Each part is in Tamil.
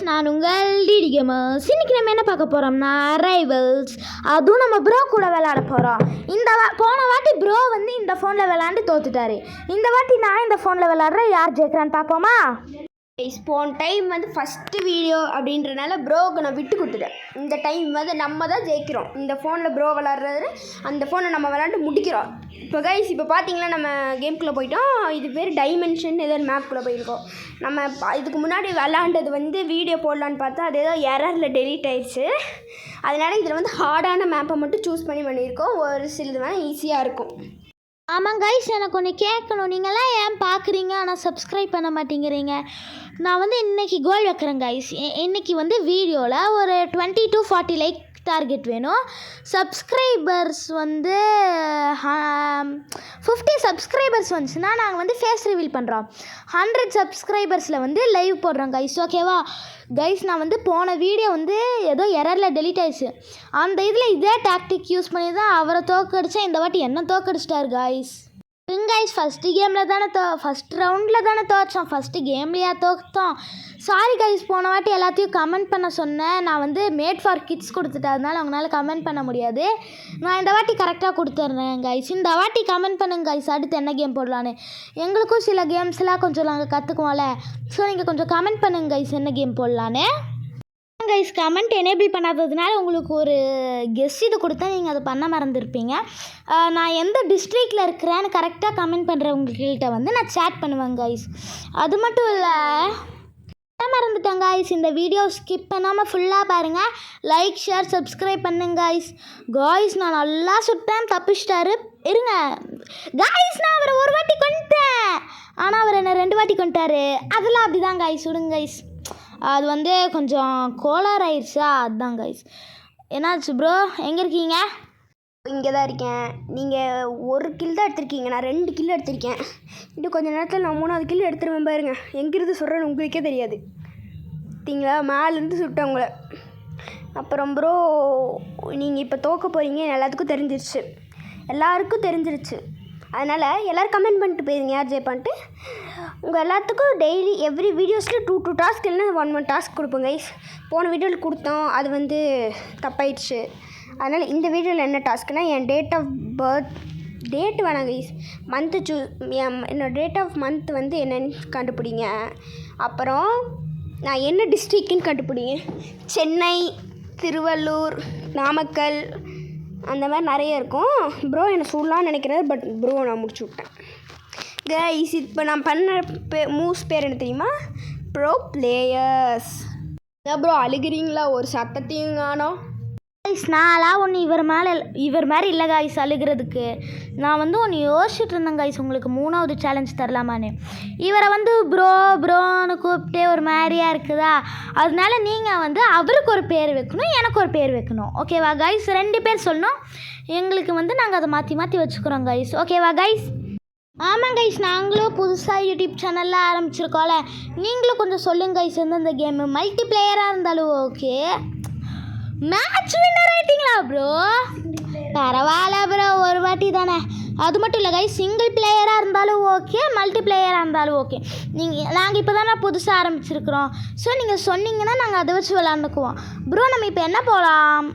நான் உங்கள் டிடி கேமர்ஸ். இன்றைக்கி நம்ம என்ன பார்க்க போகிறோம்னா ரைவல்ஸ். அதுவும் நம்ம ப்ரோ கூட விளையாட போகிறோம். போன வாட்டி ப்ரோ வந்து இந்த ஃபோனில் விளையாண்டு தோத்துட்டாரு. இந்த வாட்டி நான் இந்த ஃபோனில் விளையாடுறேன். யார் ஜெயிக்கிறான்னு பார்ப்போமா? போன டைம் வந்து ஃபஸ்ட்டு வீடியோ அப்படின்றனால ப்ரோவுக்கு நான் விட்டு கொடுத்துட்டேன். இந்த டைம் வந்து நம்ம தான் ஜெயிக்கிறோம். இந்த ஃபோனில் ப்ரோ விளாட்றது, அந்த ஃபோனை நம்ம விளாண்டு முடிக்கிறோம். இப்போ கைஸ் இப்போ பார்த்தீங்கன்னா நம்ம கேம்குள்ளே போயிட்டோம். இது பேர் டைமென்ஷன் ஏதோ மேப்குள்ளே போயிருக்கோம். நம்ம இதுக்கு முன்னாடி விளாண்டது வந்து வீடியோ போடலான்னு பார்த்தா அது ஏதோ எரரில் டெலீட் ஆயிடுச்சு. அதனால் இதில் வந்து ஹார்டான மேப்பை மட்டும் சூஸ் பண்ணியிருக்கோம். ஒரு சிலது வேணால் ஈஸியாக இருக்கும். ஆமாம் கைஸ், எனக்கு ஒன்று கேட்கணும். நீங்களாம் ஏன் பார்க்குறீங்க ஆனால் சப்ஸ்கிரைப் பண்ண மாட்டேங்கிறீங்க? நான் வந்து இன்றைக்கி கோல் வைக்கிறேன் கைஸ். இன்றைக்கி வந்து வீடியோவில் ஒரு 20 to 40 லைக் டார்கெட் வேணும். சப்ஸ்கிரைபர்ஸ் வந்து 50 சப்ஸ்கிரைபர்ஸ் வந்துச்சுன்னா நாங்கள் வந்து ஃபேஸ் ரிவீல் பண்ணுறோம். 100 சப்ஸ்கிரைபர்ஸில் வந்து லைவ் போடுறோம் கைஸ். ஓகேவா கைஸ்? நான் வந்து போன வீடியோ வந்து ஏதோ எரரில் டெலீட் ஆயிடுச்சு. அந்த இதில் இதே டாக்டிக் யூஸ் பண்ணி தான் அவரை தோக்கடிச்சா இந்த வாட்டி என்ன தோக்கடிச்சிட்டார் கைஸ். கைஸ் ஃபஸ்ட்டு கேமில் தானே ஃபஸ்ட் ரவுண்டில் தானே தோச்சோம். ஃபஸ்ட்டு கேம்லையா தோத்தோம்? சாரி கைஸ், போன வாட்டி எல்லாத்தையும் கமெண்ட் பண்ண சொன்னேன். நான் வந்து மேட் ஃபார் கிட்ஸ் கொடுத்துட்டேன், அதனால அவங்களால கமெண்ட் பண்ண முடியாது. நான் இந்த வாட்டி கரெக்டாக கொடுத்துட்றேன் கைஸ். இந்த வாட்டி கமெண்ட் பண்ணுங்க கைஸ், அடுத்து என்ன கேம் போடலான்னு. எங்களுக்கும் சில கேம்ஸ்லாம் கொஞ்சம் நாங்கள் கற்றுக்குவோம்ல. ஸோ நீங்கள் கொஞ்சம் கமெண்ட் பண்ணுங்க கைஸ், என்ன கேம் போடலான்னு. கைஸ் கமெண்ட் எனேபிள் பண்ணாததுனால உங்களுக்கு ஒரு கெஸ் இது கொடுத்தா நீங்கள் அதை பண்ண மறந்துருப்பீங்க. நான் எந்த டிஸ்ட்ரிக்டில் இருக்கிறேன்னு கரெக்டாக கமெண்ட் பண்ணுறவங்கக்கிட்ட வந்து நான் சேட் பண்ணுவேன் கைஸ். அது மட்டும் இல்லை, மறந்துட்டேன் கைஸ், இந்த வீடியோ ஸ்கிப் பண்ணாமல் ஃபுல்லாக பாருங்கள். லைக் ஷேர் சப்ஸ்கிரைப் பண்ணுங்க கைஸ். காய்ஸ் நான் நல்லா சுட்டேன், தப்பிச்சிட்டாரு. இருங்க காய்ஸ், நான் அவரை ஒரு வாட்டி கொண்டுட்டேன், ஆனால் அவர் என்ன 2 வாட்டி கொண்டுட்டாரு. அதெல்லாம் அப்படி தான் கைஸ், விடுங்க கைஸ். அது வந்து கொஞ்சம் கோளாறாயிருச்சா, அதுதான் கைஸ். என்னாச்சு ப்ரோ, எங்கே இருக்கீங்க? இங்கே தான் இருக்கேன். நீங்கள் 1 கில் தான் எடுத்திருக்கீங்க, நான் 2 கில் எடுத்திருக்கேன். இன்னும் கொஞ்சம் நேரத்தில் நான் 3வது கில் எடுத்துருவேன் பாருங்க. எங்கிருந்து சொல்கிறேன்னு உங்களுக்கே தெரியாது. பார்த்தீங்களா, மேலேருந்து சுட்டேன் உங்களை. அப்புறம் ப்ரோ நீங்கள் இப்போ தோக்க போகிறீங்க எல்லாத்துக்கும் தெரிஞ்சிருச்சு, எல்லாருக்கும் தெரிஞ்சிருச்சு. அதனால் எல்லோரும் கமெண்ட் பண்ணிட்டு போயிருங்க யார் ஜெயிப்பான்ட்டு. உங்கள் எல்லாத்துக்கும் டெய்லி எவ்ரி வீடியோஸில் 2 டாஸ்க் இல்லைன்னா 1 டாஸ்க் கொடுப்போம் கைஸ். போன வீடியோவில் கொடுத்தோம், அது வந்து தப்பாயிடுச்சு. அதனால் இந்த வீடியோவில் என்ன டாஸ்க்குனா, என் டேட் ஆஃப் பர்த் டேட் வேணாம் கைஸ், மந்த்து என்னோடய டேட் ஆஃப் மந்த் வந்து என்னென்னு கண்டுபிடிங்க. அப்புறம் நான் என்ன டிஸ்ட்ரிக்ட்னு கண்டுபிடிங்க. சென்னை, திருவள்ளூர், நாமக்கல், அந்த மாதிரி நிறைய இருக்கும். ப்ரோ என்னை சொல்லலான்னு நினைக்கிறாரு, பட் ப்ரோ நான் முடிச்சு விட்டேன் கைஸ். இப்போ நான் பண்ண மூவ்ஸ் பேர் என்ன தெரியுமா? Bro players. ப்ரோ அழுகிறீங்களா? ஒரு சத்தத்தையும் காணோம் கைஸ். நான்லாம் ஒன்று இவர் மாதிரி இல்லை கைஸ் அழுகிறதுக்கு. நான் வந்து ஒன்று யோசிச்சுட்டு இருந்தேன் கைஸ், உங்களுக்கு 3வது சேலஞ்ச் தரலாமான்னு. இவரை வந்து ப்ரோன்னு கூப்பிட்டே ஒரு மாதிரியாக இருக்குதா, அதனால நீங்கள் வந்து அவருக்கு ஒரு பேர் வைக்கணும், எனக்கு ஒரு பேர் வைக்கணும். ஓகேவா கைஸ்? 2 பேர் சொல்லணும். எங்களுக்கு வந்து நாங்கள் அதை மாற்றி வச்சுக்கிறோம் கைஸ். ஓகேவா கைஸ்? ஆமாம் கைஸ், நாங்களும் புதுசாக யூடியூப் சேனலில் ஆரம்பிச்சிருக்கோம்ல, நீங்களும் கொஞ்சம் சொல்லுங்க கைஸ். எந்தெந்த கேமு மல்டி பிளேயராக இருந்தாலும் ஓகே. மேட்ச் வின்னர் ஆகிட்டீங்களா ப்ரோ? பரவாயில்ல ப்ரோ, ஒரு வாட்டி தானே. அது மட்டும் இல்லை கைஸ், சிங்கிள் பிளேயராக இருந்தாலும் ஓகே, மல்டி பிளேயராக இருந்தாலும் ஓகே. நாங்கள் இப்போ தானே புதுசாக ஆரம்பிச்சிருக்கிறோம். ஸோ நீங்கள் சொன்னீங்கன்னா நாங்கள் அதை வச்சு விளாண்டுக்குவோம். ப்ரோ நம்ம இப்போ என்ன போகலாம்?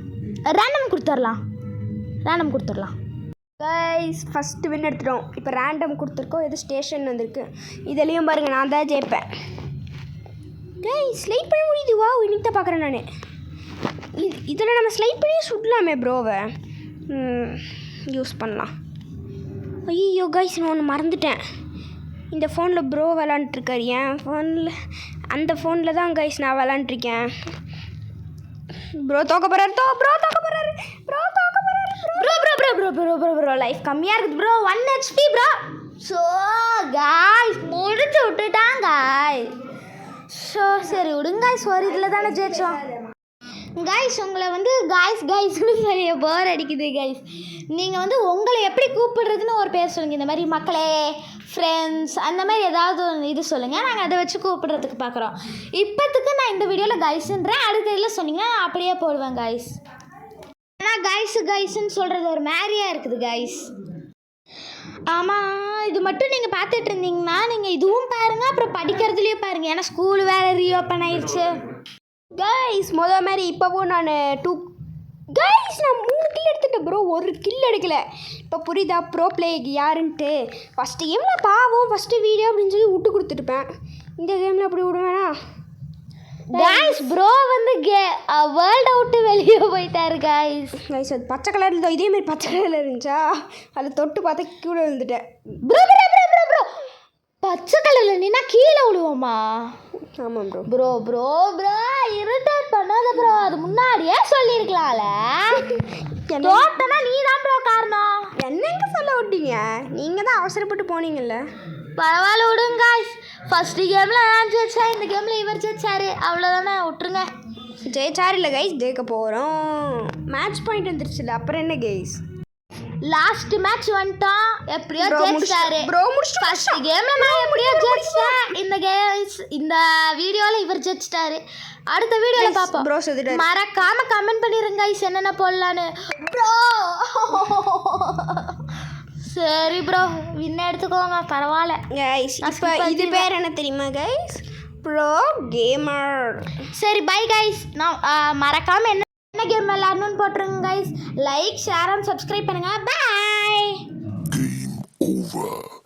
ரேண்டம் கொடுத்துடலாம் கைஸ். ஃபஸ்ட்டு வின் எடுத்துட்டோம். இப்போ ரேண்டம் கொடுத்துருக்கோம். எது ஸ்டேஷன் வந்திருக்கு. இதுலேயும் பாருங்கள், நான் தான் ஜெயிப்பேன் கைஸ். ஸ்லைட் பண்ண முடியுது. வா, இன்னைக்கு தான் பார்க்குறேன் நான். இதில் நம்ம ஸ்லைட் பண்ணி சுடலாமே ப்ரோவை, யூஸ் பண்ணலாம். ஐயோ கைஸ், நான் ஒன்று மறந்துட்டேன். இந்த ஃபோனில் ப்ரோ விளாண்டுருக்காரு. என் ஃபோனில் அந்த ஃபோனில் தான் கைஸ் நான் விளாண்டுருக்கேன். ப்ரோ தோக்க போகிறாரு. ப்ரோ லைஃப் கம்மியாக இருக்குது bro. 1 HP bro. So guys முடிச்சு விட்டுட்டான் காய்ஸ். ஸோ சரி விடுங்க காய்ஸ், ஒரு இதில் தானே ஜெயிச்சோம் காய்ஸ். உங்களை வந்து காய்ஸ்னு சரி போர் அடிக்குது காய்ஸ். நீங்கள் வந்து உங்களை எப்படி கூப்பிடுறதுன்னு ஒரு பேர் சொல்லுங்கள். இந்த மாதிரி மக்களே, ஃப்ரெண்ட்ஸ், அந்த மாதிரி ஏதாவது இது சொல்லுங்கள், நாங்கள் அதை வச்சு கூப்பிடுறதுக்கு பார்க்குறோம். இப்போத்துக்கு நான் இந்த வீடியோவில் கைஸுன்றேன், அடுத்த இதில் சொன்னீங்கன்னா நான் அப்படியே போடுவேன் கைஸ். ஆனால் கைஸுன்னு சொல்கிறது ஒரு மாதிரியாக இருக்குது கைஸ். ஆமாம், இது மட்டும் நீங்கள் பார்த்துட்டு இருந்தீங்கன்னா நீங்கள் இதுவும் பாருங்கள், அப்புறம் படிக்கிறதுலேயும் பாருங்கள். ஏன்னா ஸ்கூல் வேறு ரீஓப்பன் ஆயிடுச்சு. கைஸ் மாதிரி இப்போவும் நான் 2 கைஸ் நான் 3 கில் எடுத்துட்டேன் ப்ரோ, 1 கில் எடுக்கல. இப்போ புரியுதா ப்ரோ பிளே யாருன்ட்டு? ஃபஸ்ட்டு கேமில் பாவம் ஃபஸ்ட்டு வீடியோ அப்படின்னு சொல்லி விட்டு கொடுத்துருப்பேன். இந்த கேமில் அப்படி விடுவேனா? கைஸ் ப்ரோ வந்து வேர்ல்ட் அவுட்டு வெளியே போயிட்டாரு கைஸ். கைஸ் அது பச்சை கலரில் தான், இதேமாரி பச்சை கலரில் இருந்துச்சா, அதை தொட்டு பார்த்தா கீழே விழுந்துட்டேன். Bro bro bro bro bro பச்சை கலரில் நீனா கீழே விழுவோமா? ஆமாம் bro. Bro bro bro irritate பண்ணாத ப்ரோ, அது முன்னாடியே சொல்லியிருக்கலாம்ல. தோட்டனா நீ தான் ப்ரோ காரணம். என்னங்க சொல்ல விட்டீங்க? நீங்கள் தான் அவசரப்பட்டு போனீங்கல்ல. பரவாயில்ல விடுங்க கைஸ். ஃபஸ்ட்டு கேமில் நான் ஜெயிச்சா, இந்த கேமில் இவர் ஜெயிச்சாரு, அவ்வளோதானே, விட்டுருங்க. ஜெயிச்சார் இல்லை கைஸ், ஜெயிக்க போகிறோம். மேட்ச் பாயிண்ட் வந்துருச்சுல்ல, அப்புறம் என்ன கைஸ்? லாஸ்ட் மேட்ச் வந்துட்டோம், எப்படியோ ஜெயிச்சாரு. ப்ரோ முடிச்சு ஃபர்ஸ்ட் கேம்ல நான் எப்படியோ ஜெயிச்சேன். இந்த வீடியோல இவர் ஜெயிச்சிட்டாரு. அடுத்த வீடியோல பாப்போம். ப்ரோ சொல்லிட்டாரு. மறக்காம கமெண்ட் பண்ணிருங்க गाइस என்னென்ன போடலான்னு. ப்ரோ சரி ப்ரோ வின் எடுத்துக்கோங்க பரவாயில்ல गाइस. இப்போ இது பேர் என்ன தெரியுமா गाइस? Bro gamer. சரி பை गाइस. நான் மறக்காம என்ன கேம் விளையாடணும்னு போட்டுருங்க guys. Like share and subscribe பண்ணுங்க. பை. Game over.